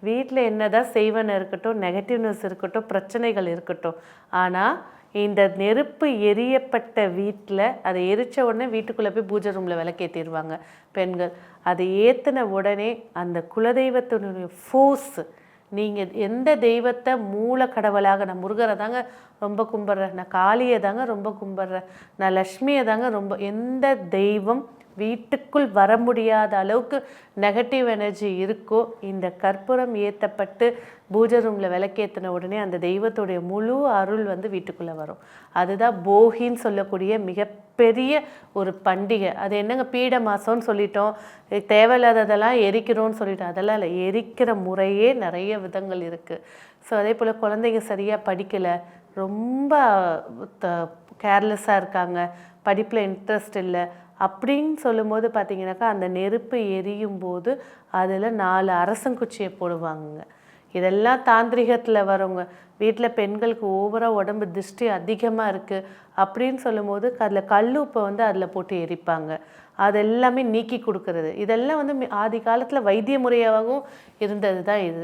வீட்டில் என்னதான் செய்வன இருக்கட்டும், நெகட்டிவ்னஸ் இருக்கட்டும், பிரச்சனைகள் இருக்கட்டும், ஆனால் இந்த நெருப்பு எரியப்பட்ட வீட்டில் அதை எரித்த உடனே வீட்டுக்குள்ளே போய் பூஜை ரூமில் விளக்கேற்றிடுவாங்க பெண்கள். அதை ஏற்றின உடனே அந்த குலதெய்வத்தினுடைய ஃபோர்ஸ், நீங்கள் எந்த தெய்வத்தை மூல கடவுளாக, நான் முருகரை தாங்க ரொம்ப கும்பிட்றேன், நான் காளியை தாங்க ரொம்ப கும்பிட்றேன், நான் லக்ஷ்மியை தாங்க ரொம்ப, எந்த தெய்வம் வீட்டுக்குள் வர முடியாத அளவுக்கு நெகட்டிவ் எனர்ஜி இருக்கோ, இந்த கற்பூரம் ஏற்றப்பட்டு பூஜை ரூமில் விளக்கேற்றின உடனே அந்த தெய்வத்துடைய முழு அருள் வந்து வீட்டுக்குள்ளே வரும். அதுதான் போகின்னு சொல்லக்கூடிய மிகப்பெரிய ஒரு பண்டிகை. அது என்னங்க பீட மாதம்னு சொல்லிட்டோம், தேவையில்லாததெல்லாம் எரிக்கிறோன்னு சொல்லிட்டோம். அதெல்லாம் இல்லை, எரிக்கிற முறையே நிறைய விதங்கள் இருக்குது. ஸோ அதே போல் குழந்தைங்க சரியாக படிக்கலை, ரொம்ப கேர்லெஸ்ஸாக இருக்காங்க, படிப்பில் இன்ட்ரெஸ்ட் இல்லை அப்படின்னு சொல்லும்போது பார்த்தீங்கன்னாக்கா, அந்த நெருப்பு எரியும் போது அதில் 4 அரசங்குச்சியை போடுவாங்க. இதெல்லாம் தாந்திரிகத்தில் வரவங்க. வீட்டில் பெண்களுக்கு ஓவராக உடம்பு திருஷ்டி அதிகமாக இருக்குது அப்படின்னு சொல்லும்போது அதில் கல்லுப்பை வந்து அதில் போட்டு எரிப்பாங்க. அது எல்லாமே நீக்கி கொடுக்கறது. இதெல்லாம் வந்து ஆதி காலத்தில் வைத்திய முறையாகவும் இருந்தது தான் இது.